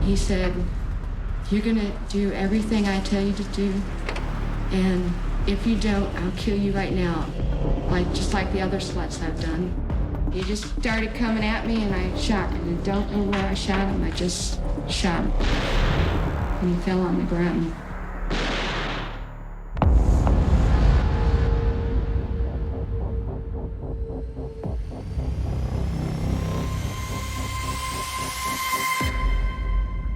He said, "You're gonna do everything I tell you to do, and if you don't, I'll kill you right now, just like the other sluts have done." He just started coming at me, and I shot him. I don't know where I shot him. I just shot him, and he fell on the ground.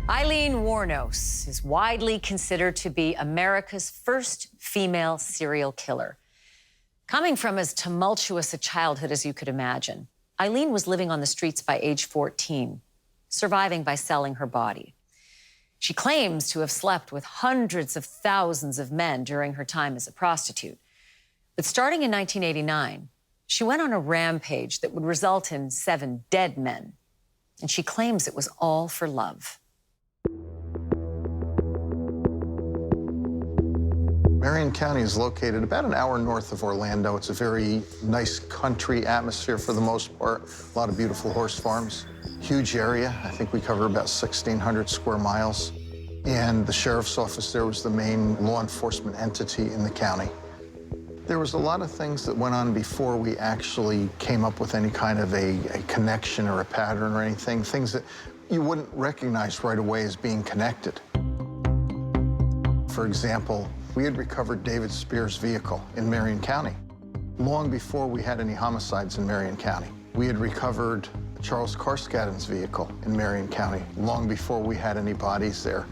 Aileen Wuornos is widely considered to be America's first female serial killer. Coming from as tumultuous a childhood as you could imagine, Aileen was living on the streets by age 14, surviving by selling her body. She claims to have slept with hundreds of thousands of men during her time as a prostitute. But starting in 1989, she went on a rampage that would result in 7 dead men. And she claims it was all for love. Marion County is located about an hour north of Orlando. It's a very nice country atmosphere for the most part. A lot of beautiful horse farms. Huge area. I think we cover about 1,600 square miles. And the sheriff's office there was the main law enforcement entity in the county. There was a lot of things that went on before we actually came up with any kind of a connection or a pattern or anything, things that you wouldn't recognize right away as being connected. For example, we had recovered David Spears' vehicle in Marion County long before we had any homicides in Marion County. We had recovered Charles Carskadden's vehicle in Marion County long before we had any bodies there.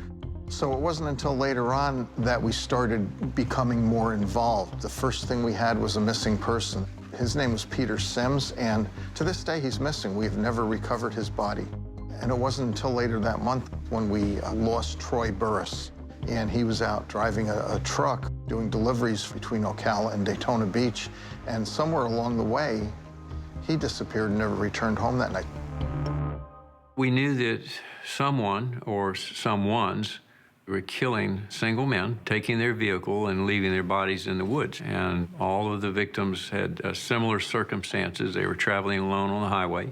So it wasn't until later on that we started becoming more involved. The first thing we had was a missing person. His name was Peter Sims, and to this day he's missing. We've never recovered his body. And it wasn't until later that month when we lost Troy Burris. And he was out driving a truck doing deliveries between Ocala and Daytona Beach. And somewhere along the way, he disappeared and never returned home that night. We knew that someone or someones were killing single men, taking their vehicle and leaving their bodies in the woods. And all of the victims had similar circumstances. They were traveling alone on the highway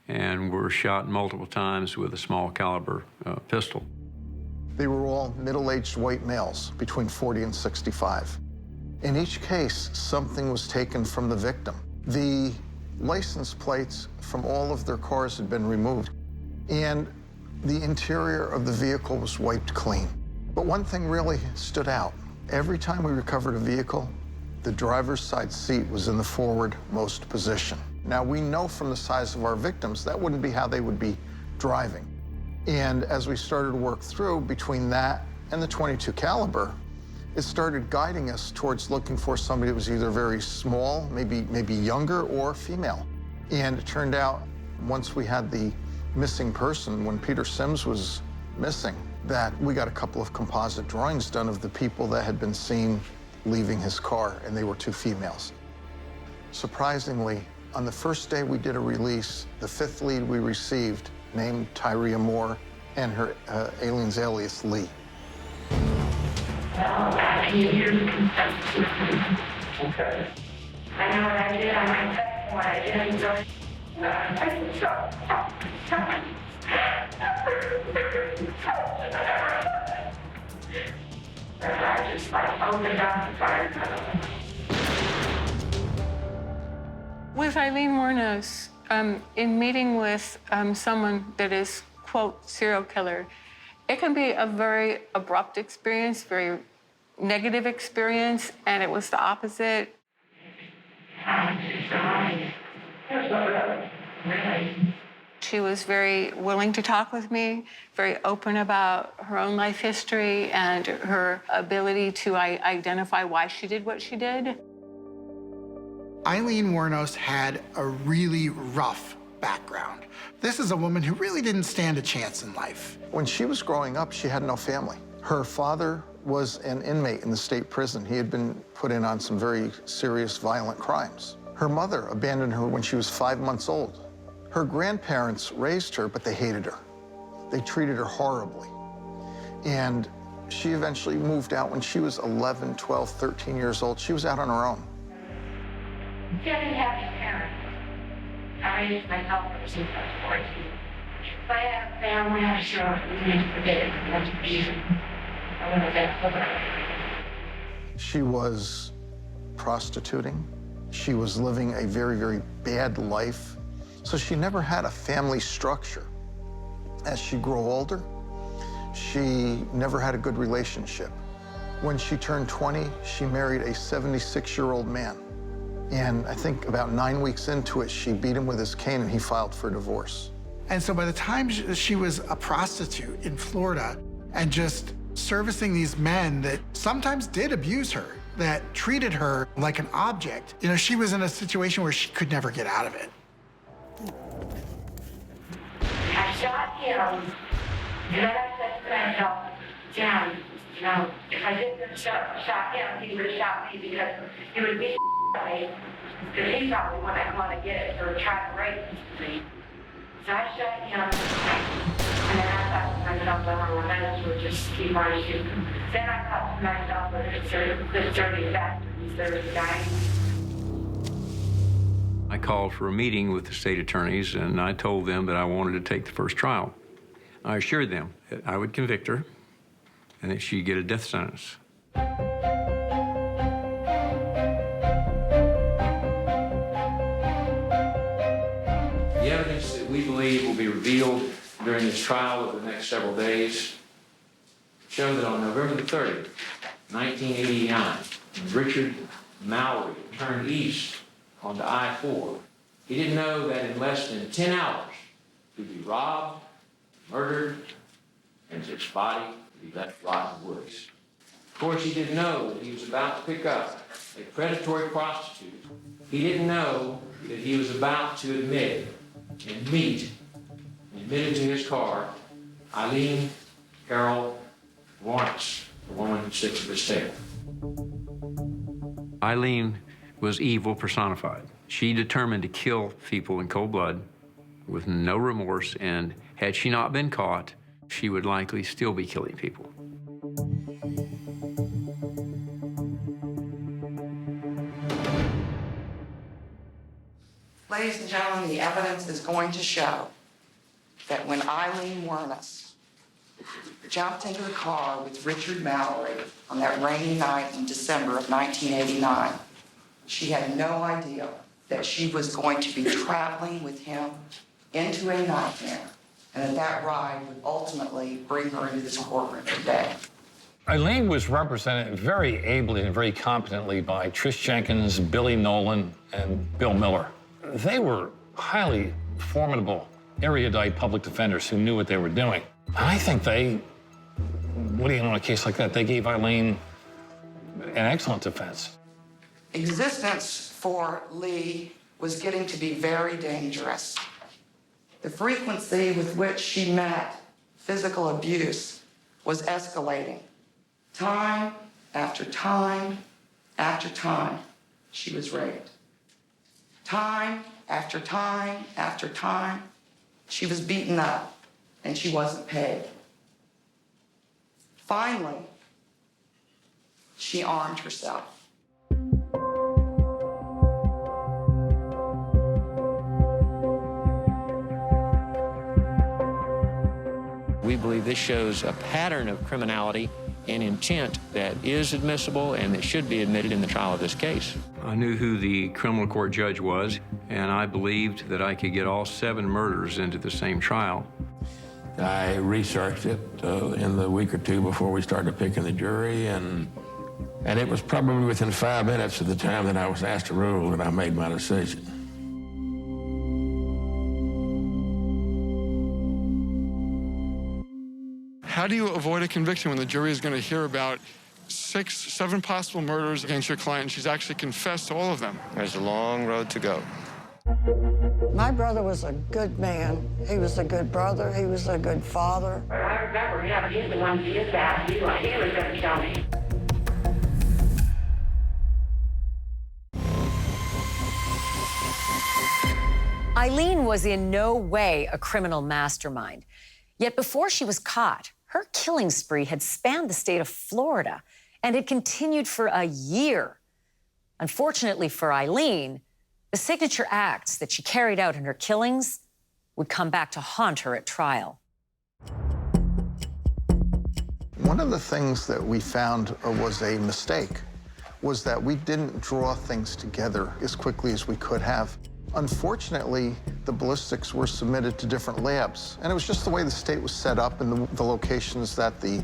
and were shot multiple times with a small caliber pistol. They were all middle-aged white males between 40 and 65. In each case, something was taken from the victim. The license plates from all of their cars had been removed, and the interior of the vehicle was wiped clean. But one thing really stood out. Every time we recovered a vehicle, the driver's side seat was in the forward-most position. Now, we know from the size of our victims that wouldn't be how they would be driving. And as we started to work through between that and the .22 caliber, it started guiding us towards looking for somebody that was either very small, maybe younger, or female. And it turned out, once we had the missing person, when Peter Sims was missing, that we got a couple of composite drawings done of the people that had been seen leaving his car, and they were 2 females. Surprisingly, on the first day we did a release, the 5th lead we received, named Tyria Moore, and her alien's alias Lee. I can't hear you. Okay. I know what I did. I went back what I did. So I just opened up the fire. With Aileen Wuornos, in meeting with someone that is, quote, serial killer, it can be a very abrupt experience, very negative experience, and it was the opposite. She was very willing to talk with me, very open about her own life history and her ability to identify why she did what she did. Aileen Wuornos had a really rough background. This is a woman who really didn't stand a chance in life. When she was growing up, she had no family. Her father was an inmate in the state prison. He had been put in on some very serious violent crimes. Her mother abandoned her when she was 5 months old. Her grandparents raised her, but they hated her. They treated her horribly. And she eventually moved out when she was 11, 12, 13 years old. She was out on her own. She didn't have any parents. I raised myself ever since I was 14. If I had a family, I'm sure you need to forget it. That's easy. I wouldn't have been. She was prostituting. She was living a very, very bad life. So she never had a family structure. As she grew older, she never had a good relationship. When she turned 20, she married a 76-year-old man. And I think about 9 weeks into it, she beat him with his cane and he filed for divorce. And so by the time she was a prostitute in Florida and just servicing these men that sometimes did abuse her, that treated her like an object, you know, she was in a situation where she could never get out of it. I shot him, and then I said to myself, Jan, you know, if I didn't have shot him, he would have shot me because he would be me, because he probably wouldn't want to get it or try to rape me. So I shot him, and then I thought to myself, well, I might as well just keep on shooting. Then I thought to myself, well, it's dirty bastard, he's dirty guy. I called for a meeting with the state attorneys, and I told them that I wanted to take the first trial. I assured them that I would convict her and that she'd get a death sentence. The evidence that we believe will be revealed during this trial over the next several days show that on November the 30th, 1989, when Richard Mallory turned east onto I-4, he didn't know that in less than 10 hours he'd be robbed, murdered, and his body would be left rotting in woods. Of course, he didn't know that he was about to pick up a predatory prostitute. He didn't know that he was about to admit and meet, admitted to his car, Aileen Wuornos, the woman who sits at his table. Aileen was evil personified. She determined to kill people in cold blood with no remorse, and had she not been caught, she would likely still be killing people. Ladies and gentlemen, the evidence is going to show that when Aileen Wuornos jumped into the car with Richard Mallory on that rainy night in December of 1989, she had no idea that she was going to be traveling with him into a nightmare, and that ride would ultimately bring her into this courtroom today. Aileen was represented very ably and very competently by Trish Jenkins, Billy Nolan, and Bill Miller. They were highly formidable, erudite public defenders who knew what they were doing. I think what do you know in a case like that? They gave Aileen an excellent defense. Existence for Lee was getting to be very dangerous. The frequency with which she met physical abuse was escalating. Time after time after time, she was raped. Time after time after time, she was beaten up and she wasn't paid. Finally, she armed herself. We believe this shows a pattern of criminality and intent that is admissible and that should be admitted in the trial of this case. I knew who the criminal court judge was, and I believed that I could get all 7 murders into the same trial. I researched it in the week or two before we started picking the jury, and it was probably within 5 minutes of the time that I was asked to rule that I made my decision. How do you avoid a conviction when the jury is going to hear about 6, 7 possible murders against your client and she's actually confessed to all of them? There's a long road to go. My brother was a good man. He was a good brother. He was a good father. I remember, yeah, he's the one who did that. He was going to tell me. Aileen was in no way a criminal mastermind. Yet before she was caught, her killing spree had spanned the state of Florida and had continued for a year. Unfortunately for Aileen, the signature acts that she carried out in her killings would come back to haunt her at trial. One of the things that we found was a mistake, was that we didn't draw things together as quickly as we could have. Unfortunately, the ballistics were submitted to different labs, and it was just the way the state was set up and the locations that the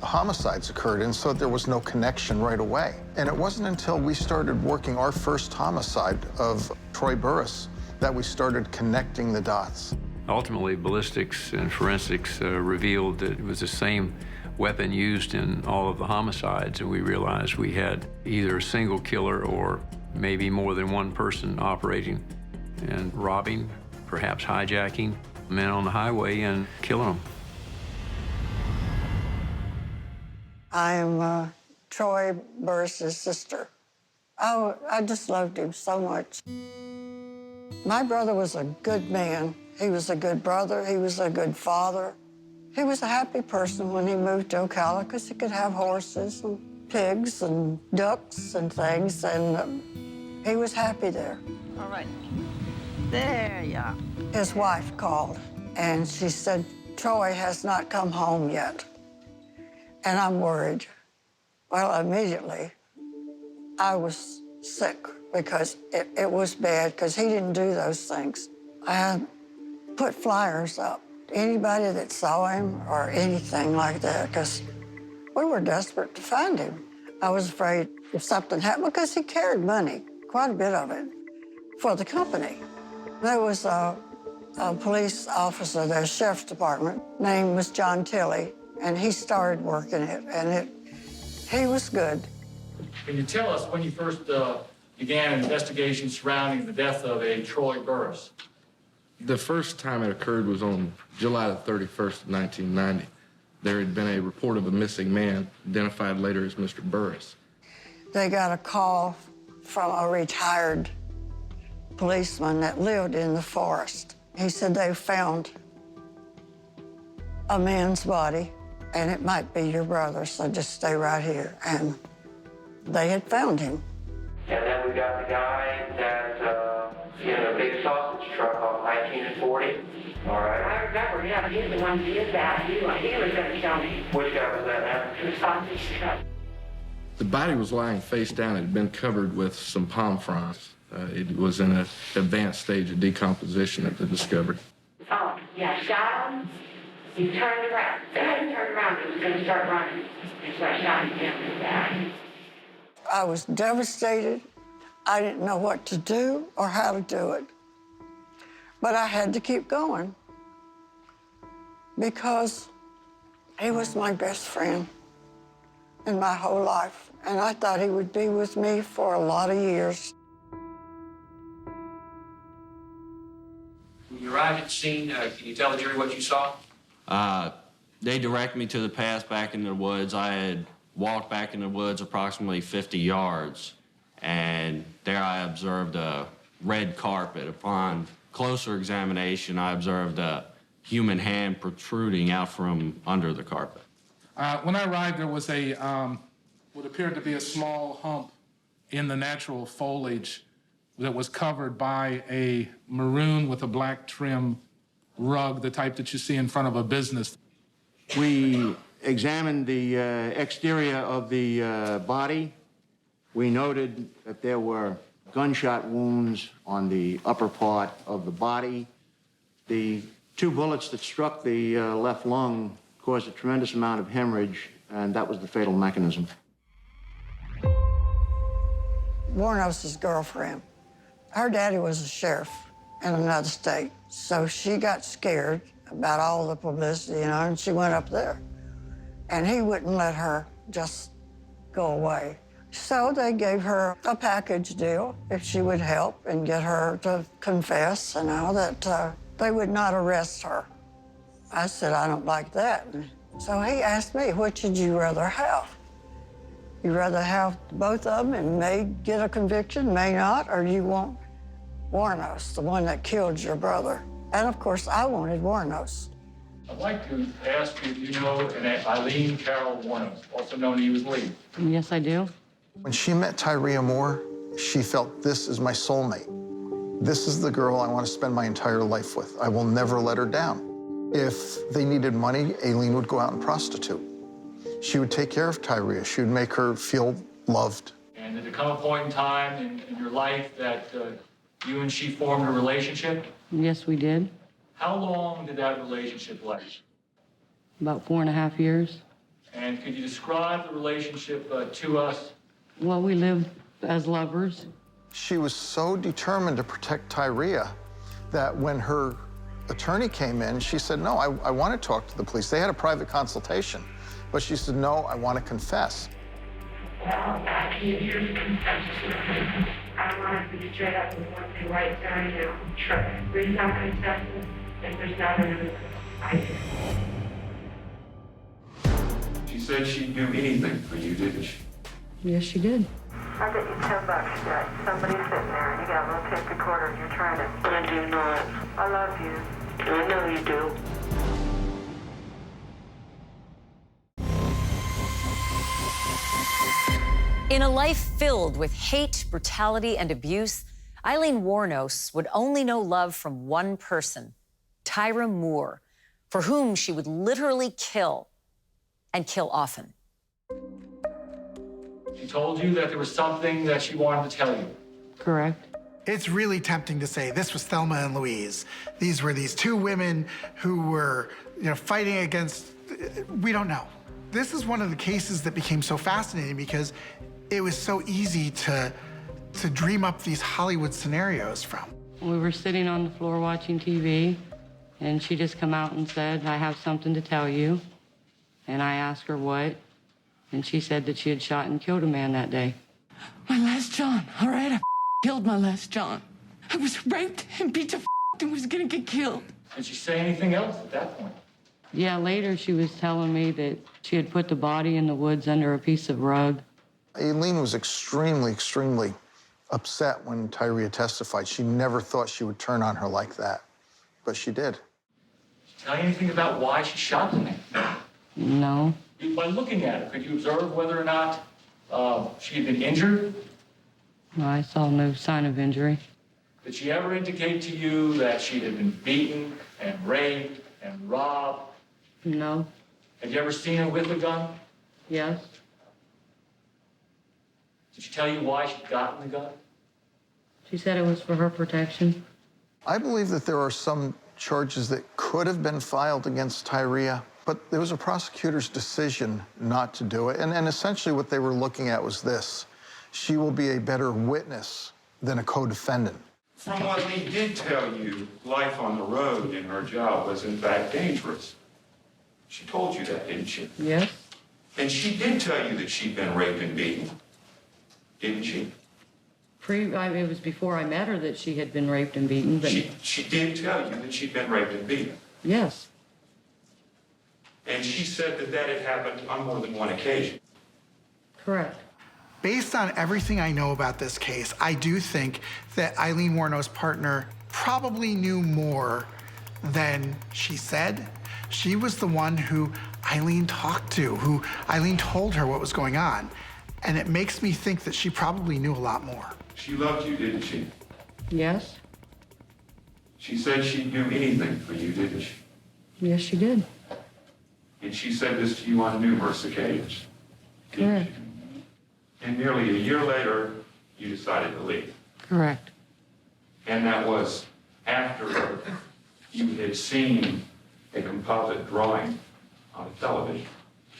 homicides occurred in, so there was no connection right away. And it wasn't until we started working our first homicide of Troy Burris that we started connecting the dots. Ultimately, ballistics and forensics revealed that it was the same weapon used in all of the homicides, and we realized we had either a single killer or maybe more than one person operating and robbing, perhaps hijacking men on the highway and killing them. I am Troy Burris's sister. Oh, I just loved him so much. My brother was a good man. He was a good brother. He was a good father. He was a happy person when he moved to Ocala because he could have horses and pigs and ducks and things, and he was happy there. All right. There you are. His wife called, and she said, Troy has not come home yet. And I'm worried. Well, immediately, I was sick because it was bad because he didn't do those things. I had put flyers up. Anybody that saw him or anything like that, because we were desperate to find him. I was afraid if something happened because he carried money, quite a bit of it, for the company. There was a police officer, the sheriff's department, name was John Tilley, and he started working it, and he was good. Can you tell us when you first began an investigation surrounding the death of a Troy Burris? The first time it occurred was on July the 31st of 1990. There had been a report of a missing man, identified later as Mr. Burris. They got a call from a retired policeman that lived in the forest. He said they found a man's body, and it might be your brother, so just stay right here. And they had found him. And then we got the guy that, in a big sausage truck off 19 and 40. All right. I remember him. He's the one who did that. He was going to kill me. Which guy was that, man? The sausage truck. The body was lying face down. It had been covered with some palm fronds. It was in an advanced stage of decomposition at the discovery. Oh, yeah, shot him. He turned around. Then he turned around. He was going to start running. And so I shot him down in the back. I was devastated. I didn't know what to do or how to do it. But I had to keep going because he was my best friend in my whole life. And I thought he would be with me for a lot of years. When you arrived at the scene, can you tell the jury what you saw? They directed me to the path back in the woods. I had walked back in the woods approximately 50 yards, and there I observed a red carpet. Upon closer examination, I observed a human hand protruding out from under the carpet. When I arrived, there was what appeared to be a small hump in the natural foliage that was covered by a maroon with a black trim rug, the type that you see in front of a business. We examined the exterior of the body. We noted that there were gunshot wounds on the upper part of the body. The 2 bullets that struck the left lung caused a tremendous amount of hemorrhage, and that was the fatal mechanism. Wuornos' girlfriend, her daddy was a sheriff in another state, so she got scared about all the publicity, and she went up there. And he wouldn't let her just go away. So they gave her a package deal if she would help and get her to confess and all that they would not arrest her. I said, I don't like that. So he asked me, which would you rather have? You rather have both of them and may get a conviction, may not, or you want Wuornos, the one that killed your brother? And of course, I wanted Wuornos. I'd like to ask you if you know an Aileen Carol Wuornos, also known to you as Lee. Yes, I do. When she met Tyria Moore, she felt, this is my soulmate. This is the girl I want to spend my entire life with. I will never let her down. If they needed money, Aileen would go out and prostitute. She would take care of Tyria. She would make her feel loved. And did there come a point in time in your life that you and she formed a relationship? Yes, we did. How long did that relationship last? About 4.5 years. And could you describe the relationship to us? Well, we lived as lovers. She was so determined to protect Tyria that when her attorney came in, she said, no, I want to talk to the police. They had a private consultation, but she said, no, I want to confess. Well, I can't hear the confession. I want to be straight up with one thing right there now. Sure. The reason I'm confessing is there's not another I She said she'd do anything for you, didn't she? Yes, she did. I'll get you $10, Jack. Somebody's sitting there and you got a little tape recorder and you're trying to... I do not. I love you. I know you do. In a life filled with hate, brutality, and abuse, Aileen Wuornos would only know love from one person, Tyra Moore, for whom she would literally kill, and kill often. She told you that there was something that she wanted to tell you. Correct. It's really tempting to say this was Thelma and Louise. These were these two women who were, fighting against, we don't know. This is one of the cases that became so fascinating because it was so easy to dream up these Hollywood scenarios from. We were sitting on the floor watching TV, and she just come out and said, I have something to tell you. And I asked her what, and she said that she had shot and killed a man that day. My last John, all right? I killed my last John. I was raped and beat to and was gonna get killed. Did she say anything else at that point? Yeah, later she was telling me that she had put the body in the woods under a piece of rug. Aileen was extremely, extremely upset when Tyria testified. She never thought she would turn on her like that, but she did. Did she tell you anything about why she shot the man? No. By looking at her, could you observe whether or not she had been injured? I saw no sign of injury. Did she ever indicate to you that she had been beaten and raped and robbed? No. Have you ever seen her with a gun? Yes. Did she tell you why she'd gotten the gun? She said it was for her protection. I believe that there are some charges that could have been filed against Tyria, but there was a prosecutor's decision not to do it. And essentially what they were looking at was this. She will be a better witness than a co-defendant. From what Lee did tell you, life on the road in her job was in fact dangerous. She told you that, didn't she? Yes. And she did tell you that she'd been raped and beaten, didn't she? It was before I met her that she had been raped and beaten, but... She did tell you that she'd been raped and beaten. Yes. And she said that that had happened on more than one occasion. Correct. Based on everything I know about this case, I do think that Aileen Wuornos' partner probably knew more than she said. She was the one who Aileen talked to, who Aileen told her what was going on. And it makes me think that she probably knew a lot more. She loved you, didn't she? Yes. She said she'd do anything for you, didn't she? Yes, she did. And she said this to you on numerous occasions. Correct. And nearly a year later, you decided to leave. Correct. And that was after you had seen a composite drawing on television.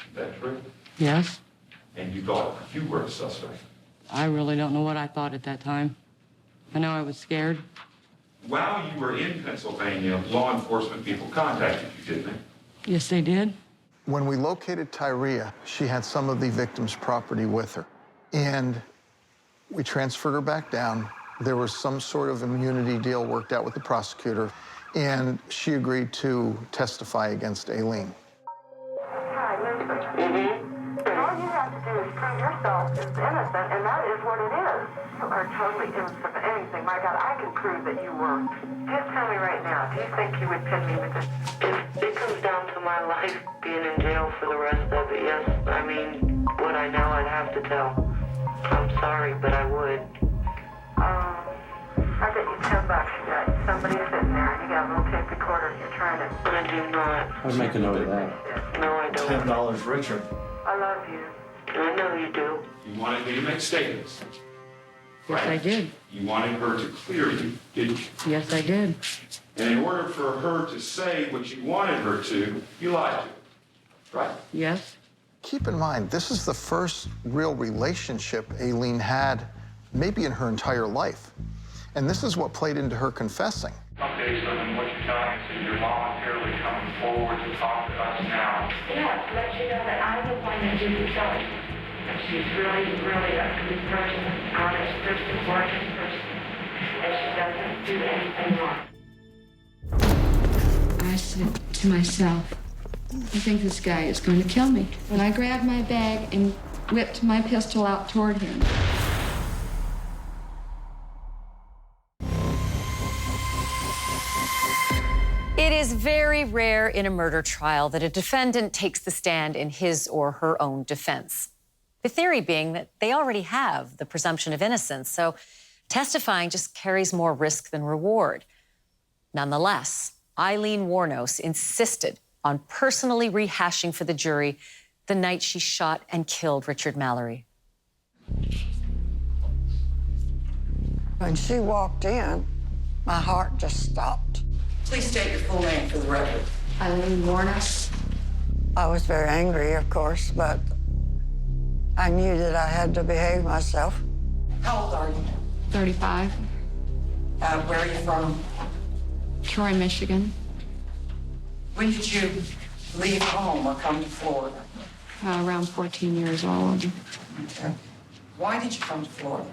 Is that true? Yes. And you thought you were a suspect. I really don't know what I thought at that time. I know I was scared. While you were in Pennsylvania, law enforcement people contacted you, didn't they? Yes, they did. When we located Tyria, she had some of the victim's property with her. And we transferred her back down. There was some sort of immunity deal worked out with the prosecutor, and she agreed to testify against Aileen. Hi, listen. All you have to do is prove yourself is innocent, and that is what it is. You are totally innocent of anything. My God, I can prove that you were. Just tell me right now, do you think you would pin me with this? If it comes down to my life being in jail for the rest of it, yes. I mean, what I know I'd have to tell. I'm sorry, but I would. I'll get you $10 bucks. You got somebody sitting there, and you got a little tape recorder, and you're trying to... I do not. I'd make a note of that. No, I don't. $10 richer. I love you. I know you do. You wanted me to make statements. Yes, I did. You wanted her to clear you, didn't you? Yes, I did. And in order for her to say what you wanted her to, you lied to her, right? Yes. Keep in mind, this is the first real relationship Aileen had maybe in her entire life. And this is what played into her confessing. Okay, so then what you're telling us is you're voluntarily coming forward to talk to us now. Yeah, to let you know that I'm the one that did the killing. And she's really, really a good person, honest person, working person, and she doesn't do anything wrong. I said to myself, I think this guy is going to kill me. And I grabbed my bag and whipped my pistol out toward him. It is very rare in a murder trial that a defendant takes the stand in his or her own defense. The theory being that they already have the presumption of innocence, so testifying just carries more risk than reward. Nonetheless, Aileen Wuornos insisted on personally rehashing for the jury the night she shot and killed Richard Mallory. When she walked in, my heart just stopped. Please state your full name for the record. Aileen Wuornos. I was very angry, of course, but I knew that I had to behave myself. How old are you? 35. Where are you from? Troy, Michigan. When did you leave home or come to Florida? Around 14 years old. Okay. Why did you come to Florida?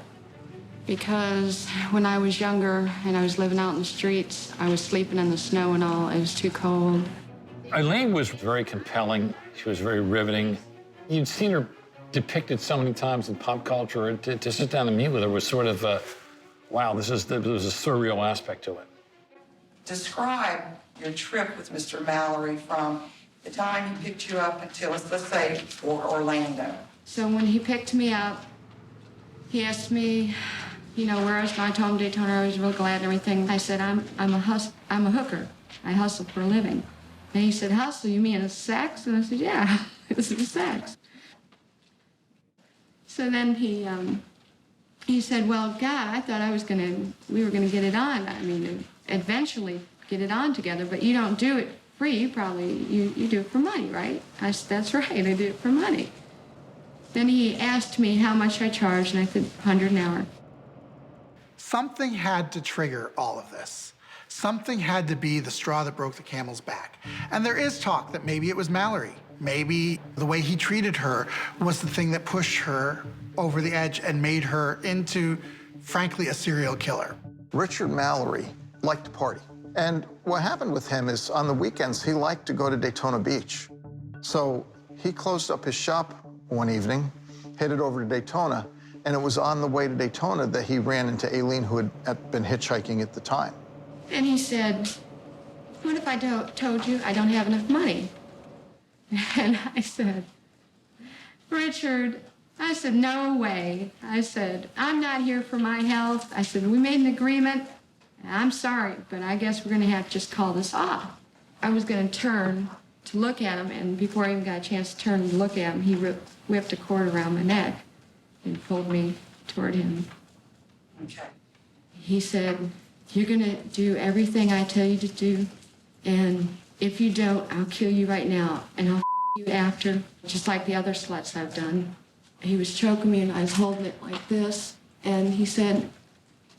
Because when I was younger and I was living out in the streets, I was sleeping in the snow and all. It was too cold. Aileen was very compelling. She was very riveting. You'd seen her depicted so many times in pop culture. To sit down and meet with her was sort of, wow, there was a surreal aspect to it. Describe your trip with Mr. Mallory from the time he picked you up until, let's say, Orlando. So when he picked me up, he asked me, you know, where I was going. I told him Daytona. I was real glad and everything. I said, I'm a hooker. I hustle for a living. And he said, hustle, you mean a sex? And I said, yeah, this is sex. So then he said, well, God, I thought we were gonna get it on. I mean, eventually get it on together, but you don't do it free. You probably, you do it for money, right? I said, that's right, I do it for money. Then he asked me how much I charged, and I said, $100 an hour. Something had to trigger all of this. Something had to be the straw that broke the camel's back. And there is talk that maybe it was Mallory. Maybe the way he treated her was the thing that pushed her over the edge and made her into, frankly, a serial killer. Richard Mallory liked to party. And what happened with him is on the weekends, he liked to go to Daytona Beach. So he closed up his shop one evening, headed over to Daytona, and it was on the way to Daytona that he ran into Aileen, who had been hitchhiking at the time. And he said, what if I told you I don't have enough money? And I said, Richard, I said, no way. I said, I'm not here for my health. I said, we made an agreement. I'm sorry, but I guess we're going to have to just call this off. I was going to turn to look at him, and before I even got a chance to turn and look at him, he whipped a cord around my neck and pulled me toward him. Okay. He said, you're going to do everything I tell you to do, and if you don't, I'll kill you right now, and I'll you after, just like the other sluts I've done. He was choking me, and I was holding it like this, and he said,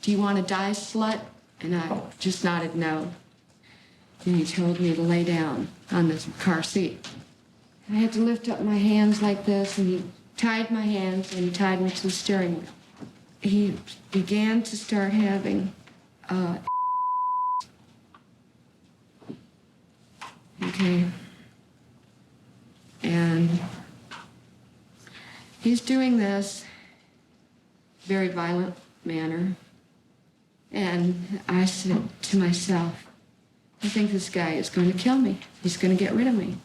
do you want to die, slut? And I just nodded no. And he told me to lay down on this car seat. I had to lift up my hands like this, and he tied my hands, and he tied me to the steering wheel. He began to start having okay. And he's doing this very violent manner. And I said to myself, I think this guy is going to kill me. He's going to get rid of me.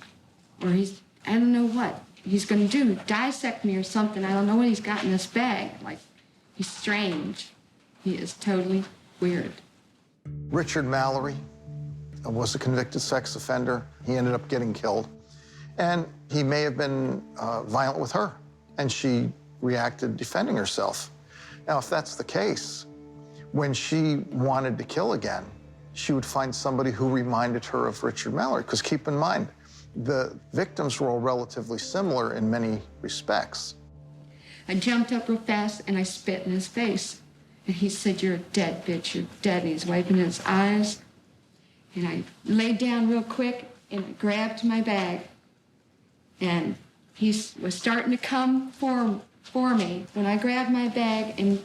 Or I don't know what he's going to do, dissect me or something. I don't know what he's got in this bag. Like, he's strange. He is totally weird. Richard Mallory was a convicted sex offender. He ended up getting killed. And he may have been violent with her, and she reacted defending herself. Now, if that's the case, when she wanted to kill again, she would find somebody who reminded her of Richard Mallory. Because keep in mind, the victims were all relatively similar in many respects. I jumped up real fast and I spit in his face. And he said, "You're a dead bitch, you're dead." And he's wiping his eyes. And I laid down real quick and I grabbed my bag. And he was starting to come for me when I grabbed my bag and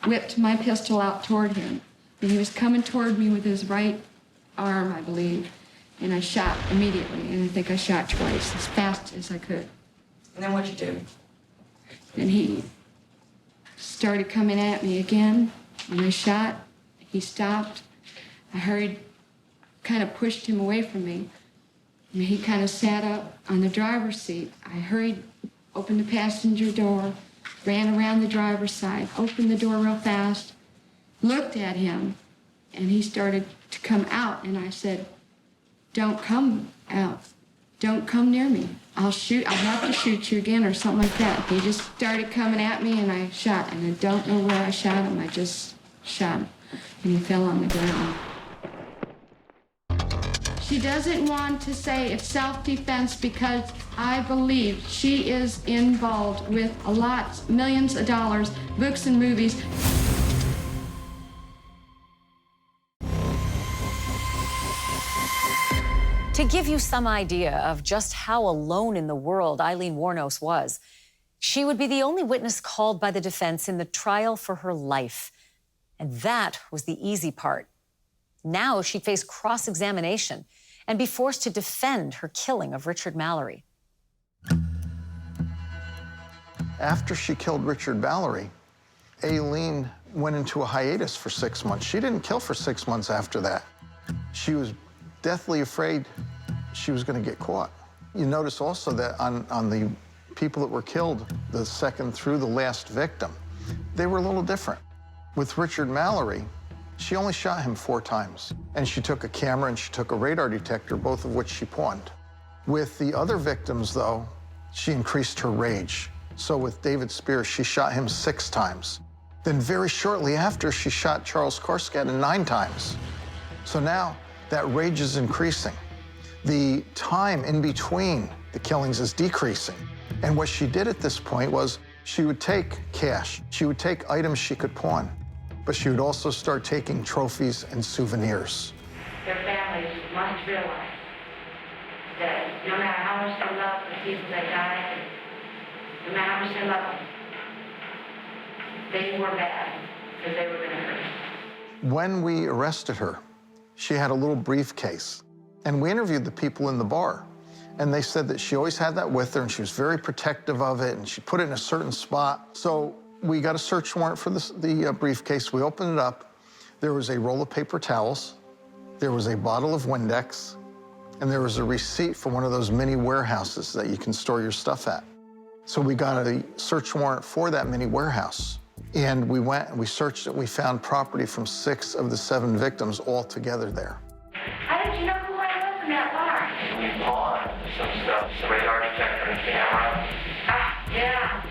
whipped my pistol out toward him. And he was coming toward me with his right arm, I believe. And I shot immediately. And I think I shot twice, as fast as I could. And then what'd you do? And he started coming at me again. And I shot. He stopped. I hurried, kind of pushed him away from me. And he kind of sat up on the driver's seat. I hurried, opened the passenger door, ran around the driver's side, opened the door real fast, looked at him, and he started to come out. And I said, "Don't come out. Don't come near me. I'll have to shoot you again," or something like that. He just started coming at me, and I shot. And I don't know where I shot him. I just shot him, and he fell on the ground. She doesn't want to say it's self-defense because I believe she is involved with millions of dollars, books and movies. To give you some idea of just how alone in the world Aileen Wuornos was, she would be the only witness called by the defense in the trial for her life. And that was the easy part. Now she'd face cross-examination and be forced to defend her killing of Richard Mallory. After she killed Richard Mallory, Aileen went into a hiatus for 6 months. She didn't kill for 6 months after that. She was deathly afraid she was going to get caught. You notice also that on the people that were killed, the second through the last victim, they were a little different. With Richard Mallory, she only shot him 4 times. And she took a camera and she took a radar detector, both of which she pawned. With the other victims, though, she increased her rage. So with David Spears, she shot him 6 times. Then very shortly after, she shot Charles Korsgaden 9 times. So now that rage is increasing. The time in between the killings is decreasing. And what she did at this point was she would take cash. She would take items she could pawn. But she would also start taking trophies and souvenirs. Their families must realize that no matter how much they love the people that died, no matter how much they love them, they were bad because they were going to hurt. When we arrested her, she had a little briefcase. And we interviewed the people in the bar. And they said that she always had that with her, and she was very protective of it, and she put it in a certain spot. So we got a search warrant for the briefcase. We opened it up. There was a roll of paper towels. There was a bottle of Windex. And there was a receipt for one of those mini warehouses that you can store your stuff at. So we got a search warrant for that mini warehouse. And we went and we searched it. We found property from 6 of the 7 victims all together there. How did you know who I was in that bar? We pawned some stuff, the radar detector and camera. Ah, yeah.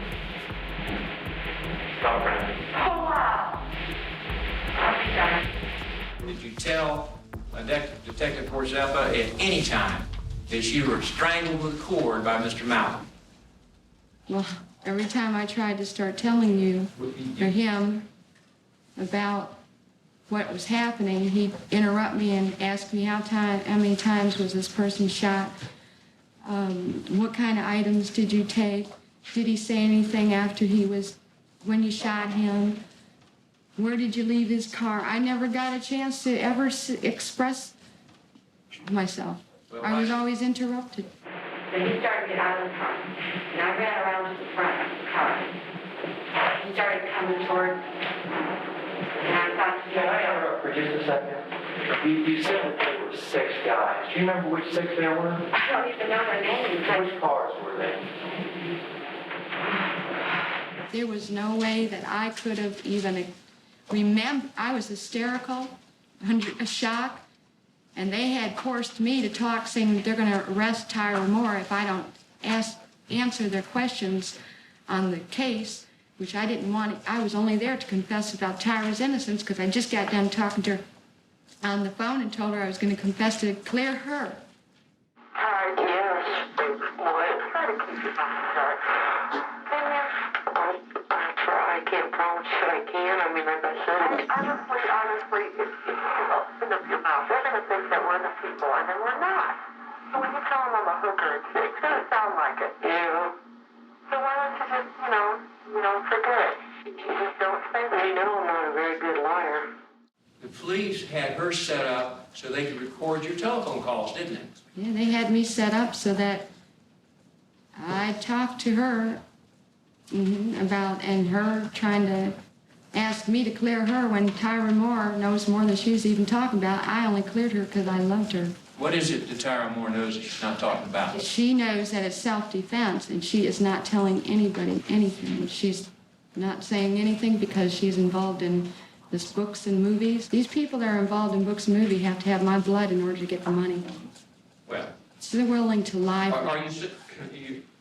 Thumbprint. Oh, wow. Okay, sorry. Did you tell Detective Corzeppa at any time that you were strangled with a cord by Mr. Mallory? Well, every time I tried to start telling you or him about what was happening, he'd interrupt me and ask me how many times was this person shot? What kind of items did you take? Did he say anything after when you shot him? Where did you leave his car? I never got a chance to ever express myself. I was always interrupted. Then he started to get out of the car, and I ran around to the front of the car. He started coming toward, and I thought, Can I interrupt for just a second? You said that there were 6 guys. Do you remember which 6 they were? I don't even know their names. Which cars were they? There was no way that I could have even remembered. I was hysterical, under a shock. And they had forced me to talk, saying that they're going to arrest Tyra Moore if I don't answer their questions on the case, which I didn't want. I was only there to confess about Tyra's innocence because I just got done talking to her on the phone and told her I was going to confess to clear her. Yes, baby boy. Try to keep your mouth shut. I can't promise that I can. I mean, like I said, honestly, if you open up your mouth, they're going to think that we're the people, and then we're not. So when you tell them I'm a hooker, it's going to sound like it. Yeah. So why don't you just, forget it? You just don't say that. You know I'm not a very good liar. The police had her set up so they could record your telephone calls, didn't they? Yeah, they had me set up so that I talked to her about, and her trying to ask me to clear her when Tyra Moore knows more than she's even talking about. I only cleared her because I loved her. What is it that Tyra Moore knows that she's not talking about? She knows that it's self-defense, and she is not telling anybody anything. She's not saying anything because she's involved in this books and movies. These people that are involved in books and movies have to have my blood in order to get the money. Well, so they're willing to lie.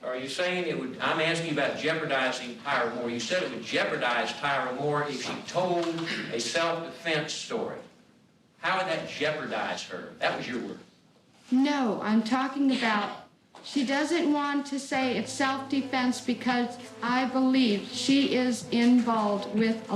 Are you saying it would? I'm asking you about jeopardizing Tyra Moore. You said it would jeopardize Tyra Moore if she told a self-defense story. How would that jeopardize her? That was your word. No, I'm talking about she doesn't want to say it's self-defense because I believe she is involved with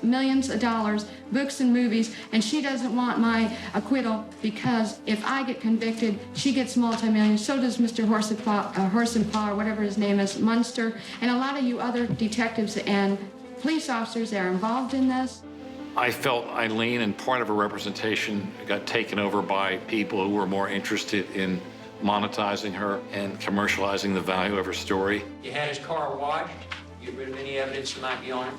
millions of dollars, books and movies, and she doesn't want my acquittal because if I get convicted, she gets multi-millions. So does Mr. Horsenpaw, or whatever his name is, Munster, and a lot of you other detectives and police officers that are involved in this. I felt Aileen and part of her representation got taken over by people who were more interested in monetizing her and commercializing the value of her story. You had his car washed, get rid of any evidence that might be on it.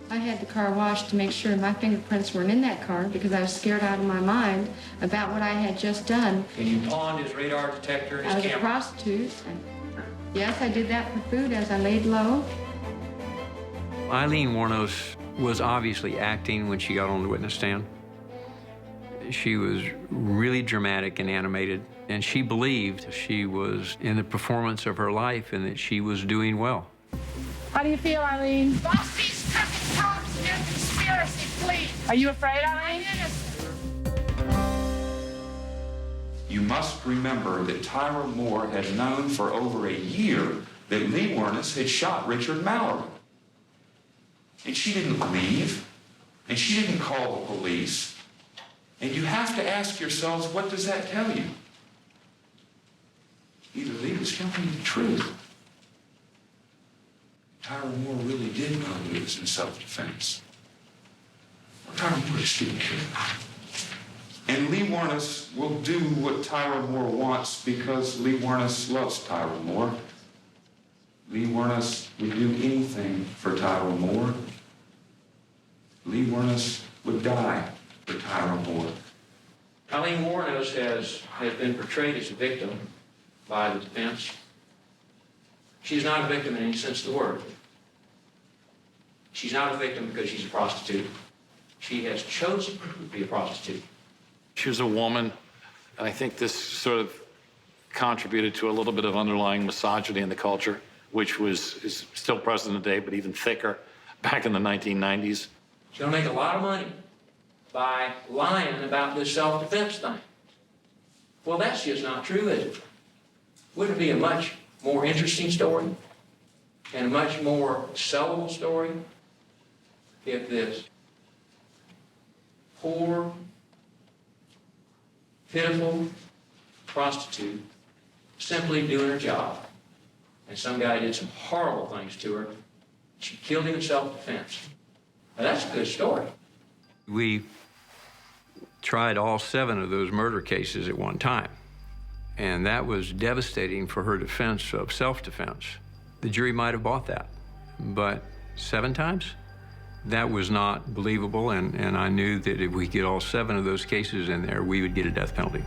I had the car washed to make sure my fingerprints weren't in that car because I was scared out of my mind about what I had just done. And you pawned his radar detector and his camera. I was a prostitute. Yes, I did that for food as I laid low. Aileen Wuornos was obviously acting when she got on the witness stand. She was really dramatic and animated, and she believed she was in the performance of her life and that she was doing well. How do you feel, Aileen? Bust these crooked cops in your conspiracy, please. Are you afraid, Aileen? You must remember that Tyra Moore had known for over a year that Lee Wuornos had shot Richard Mallory. And she didn't leave, and she didn't call the police. And you have to ask yourselves, what does that tell you? Either Lee was telling you the truth. Tyra Moore really did know he was in self-defense. Or Tyra Moore just didn't care. And Lee Wuornos will do what Tyra Moore wants because Lee Wuornos loves Tyra Moore. Lee Wuornos would do anything for Tyra Moore. Lee Wuornos would die for Tyra Moore. Aileen Wuornos has been portrayed as a victim by the defense. She's not a victim in any sense of the word. She's not a victim because she's a prostitute. She has chosen to be a prostitute. She was a woman, and I think this sort of contributed to a little bit of underlying misogyny in the culture, which is still present today, but even thicker back in the 1990s. She's going to make a lot of money by lying about this self-defense thing. Well, that's just not true, is it? Wouldn't it be a much more interesting story and a much more sellable story if this poor, pitiful prostitute simply doing her job and some guy did some horrible things to her, she killed him in self-defense? Now, that's a good story. We tried all 7 of those murder cases at one time, and that was devastating for her defense of self-defense. The jury might have bought that, but 7 times? That was not believable, and I knew that if we get all 7 of those cases in there, we would get a death penalty.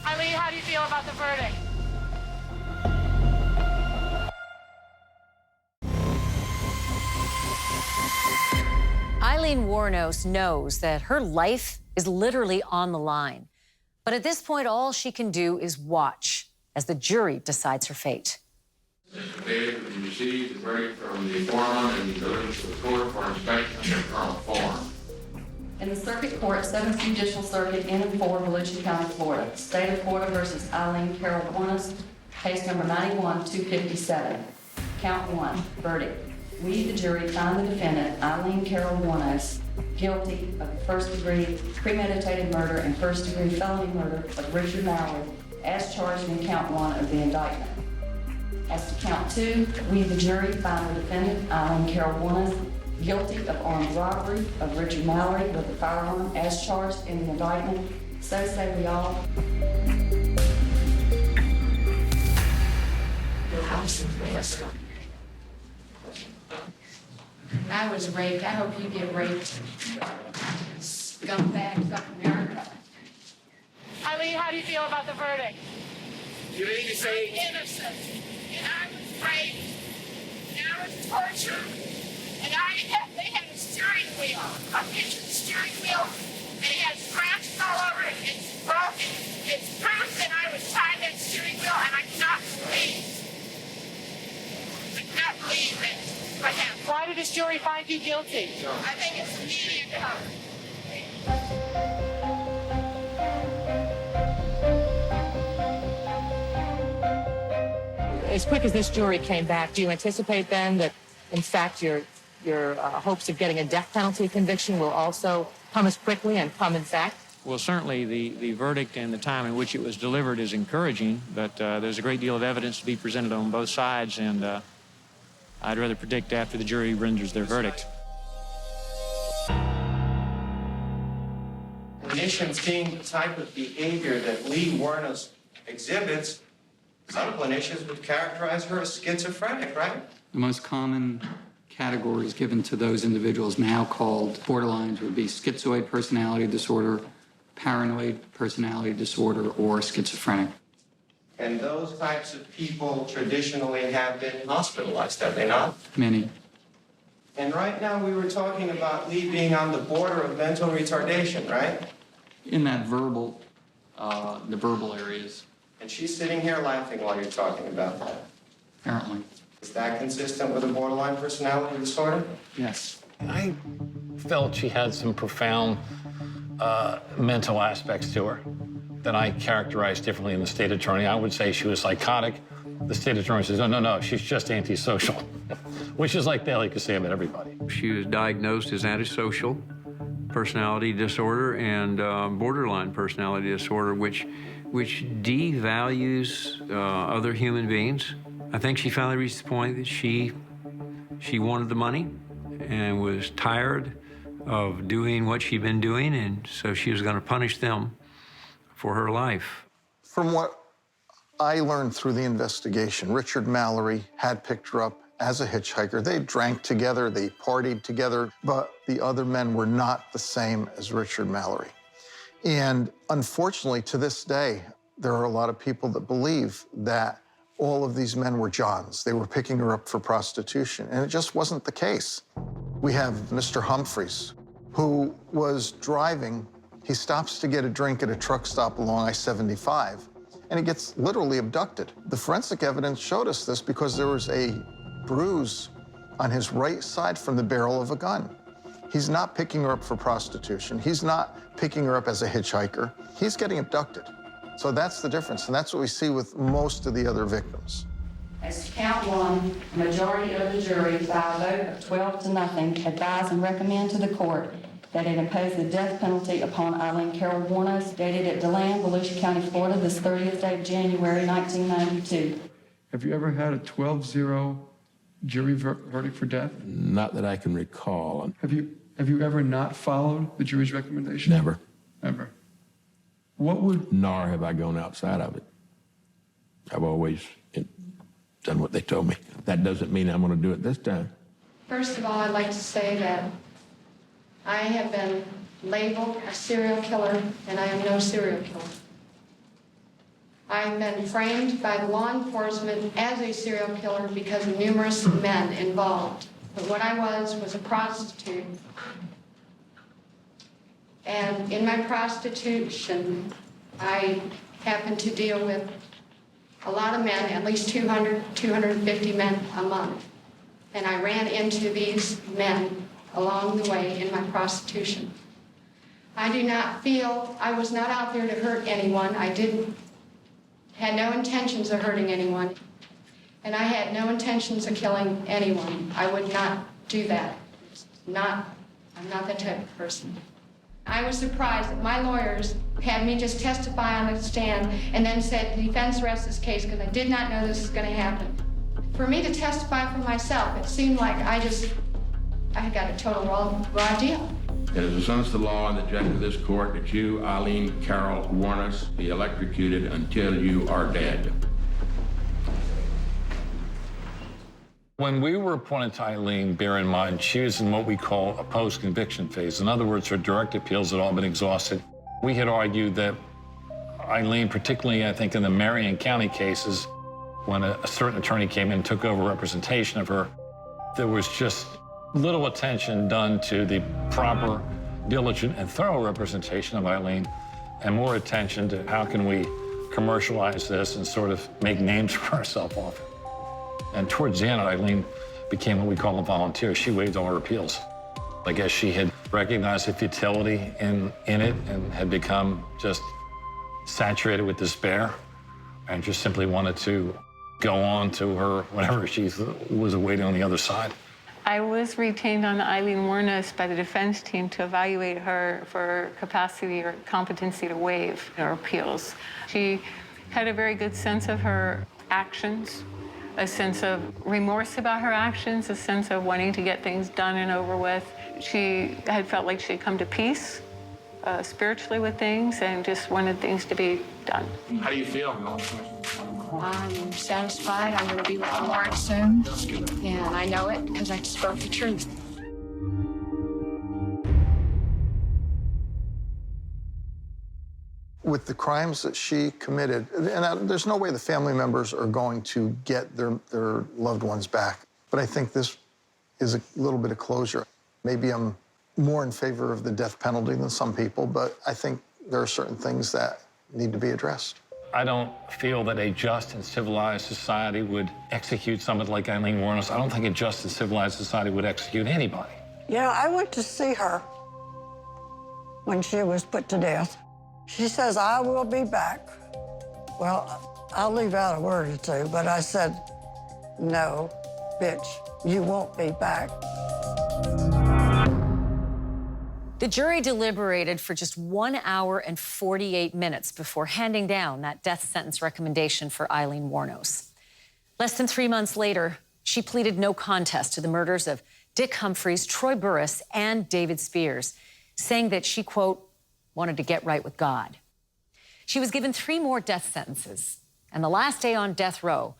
Aileen, how do you feel about the verdict? Aileen Wuornos knows that her life is literally on the line. But at this point, all she can do is watch as the jury decides her fate. Mr. Davis has received the verdict from the foreman and delivered to the court for inspection and current form. In the Circuit Court, 7th Judicial Circuit, in and for Volusia County, Florida. State of Florida versus Aileen Wuornos, case number 91-257. Count 1, verdict. We, the jury, find the defendant, Aileen Wuornos, guilty of first-degree premeditated murder and first-degree felony murder of Richard Mallory, as charged in count 1 of the indictment. As to count 2, we, the jury, find the defendant, Aileen Wuornos, guilty of armed robbery of Richard Mallory with a firearm as charged in the indictment. So say we all. Your house is risk. I was raped. I hope you get raped. Scumbags of America. Aileen, how do you feel about the verdict? You need to say Innocent. And I was raped. And I was tortured. And they had a steering wheel, a kitchen steering wheel, and it had scratches all over it. It's broken. It's proof that I was tied that steering wheel, and I cannot believe it. But why did this jury find you guilty? I think it's media cover. As quick as this jury came back, do you anticipate then that, in fact, your hopes of getting a death penalty conviction will also come as quickly and come in fact? Well, certainly the verdict and the time in which it was delivered is encouraging, but there's a great deal of evidence to be presented on both sides, and I'd rather predict after the jury renders their verdict. Clinicians seeing the type of behavior that Lee Wuornos exhibits, some clinicians would characterize her as schizophrenic, right? The most common categories given to those individuals now called borderlines would be schizoid personality disorder, paranoid personality disorder, or schizophrenic. And those types of people traditionally have been hospitalized, have they not? Many. And right now we were talking about Lee being on the border of mental retardation, right? In that verbal, the verbal areas. And she's sitting here laughing while you're talking about that. Apparently. Is that consistent with a borderline personality disorder? Yes. I felt she had some profound mental aspects to her that I characterized differently in the state attorney. I would say she was psychotic. The state attorney says, no, she's just antisocial, which is like delicacy about everybody. She was diagnosed as antisocial personality disorder and borderline personality disorder, which devalues other human beings. I think she finally reached the point that she wanted the money and was tired of doing what she'd been doing, and so she was going to punish them for her life. From what I learned through the investigation, Richard Mallory had picked her up as a hitchhiker. They drank together, they partied together, but the other men were not the same as Richard Mallory. And unfortunately, to this day, there are a lot of people that believe that all of these men were Johns. They were picking her up for prostitution, and it just wasn't the case. We have Mr. Humphreys, who was driving. He stops to get a drink at a truck stop along I-75, and he gets literally abducted. The forensic evidence showed us this because there was a bruise on his right side from the barrel of a gun. He's not picking her up for prostitution. He's not picking her up as a hitchhiker. He's getting abducted. So that's the difference, and that's what we see with most of the other victims. As to count 1, a majority of the jury, by a vote of 12-0, advise and recommend to the court that it impose the death penalty upon Aileen Wuornos, dated at DeLand, Volusia County, Florida, this 30th day of January, 1992. Have you ever had a 12-0 jury verdict for death? Not that I can recall. Have you ever not followed the jury's recommendation? Never. Never. What would... Nor have I gone outside of it. I've always done what they told me. That doesn't mean I'm going to do it this time. First of all, I'd like to say that I have been labeled a serial killer, and I am no serial killer. I've been framed by the law enforcement as a serial killer because of numerous men involved. But what I was a prostitute And in my prostitution, I happened to deal with a lot of men, at least 200, 250 men a month. And I ran into these men along the way in my prostitution. I do not feel, I was not out there to hurt anyone. I had no intentions of hurting anyone. And I had no intentions of killing anyone. I would not do that. I'm not that type of person. I was surprised that my lawyers had me just testify on the stand and then said, the defense rests this case because I did not know this was going to happen. For me to testify for myself, it seemed like I got a total raw deal. It is against the law and the judge of this court that you, Aileen Carol Wuornos, be electrocuted until you are dead. When we were appointed to Aileen, bear in mind, she was in what we call a post-conviction phase. In other words, her direct appeals had all been exhausted. We had argued that Aileen, particularly I think in the Marion County cases, when a certain attorney came in and took over representation of her, there was just little attention done to the proper, diligent, and thorough representation of Aileen, and more attention to how can we commercialize this and sort of make names for ourselves off it. And towards the end, Aileen became what we call a volunteer. She waived all her appeals. I guess she had recognized the futility in it and had become just saturated with despair and just simply wanted to go on to her, whatever she was awaiting on the other side. I was retained on Aileen Wuornos by the defense team to evaluate her for capacity or competency to waive her appeals. She had a very good sense of her actions, a sense of remorse about her actions, a sense of wanting to get things done and over with. She had felt like she had come to peace spiritually with things and just wanted things to be done. How do you feel? I'm satisfied. I'm going to be with the Lord soon. And I know it because I spoke the truth. With the crimes that she committed, and there's no way the family members are going to get their loved ones back. But I think this is a little bit of closure. Maybe I'm more in favor of the death penalty than some people, but I think there are certain things that need to be addressed. I don't feel that a just and civilized society would execute someone like Aileen Wuornos. I don't think a just and civilized society would execute anybody. You know, I went to see her when she was put to death. She says, I will be back. Well, I'll leave out a word or two, but I said, no, bitch, you won't be back. The jury deliberated for just 1 hour and 48 minutes before handing down that death sentence recommendation for Aileen Wuornos. Less than 3 months later, she pleaded no contest to the murders of Dick Humphreys, Troy Burris, and David Spears, saying that she, quote, wanted to get right with God. She was given 3 more death sentences, and the last day on death row,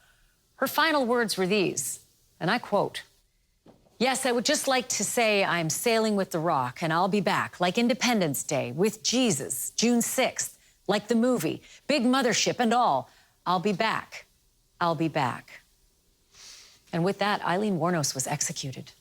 her final words were these, and I quote, "Yes, I would just like to say I'm sailing with the Rock, and I'll be back, like Independence Day, with Jesus, June 6th, like the movie, big mothership and all. I'll be back. I'll be back." And with that, Aileen Wuornos was executed.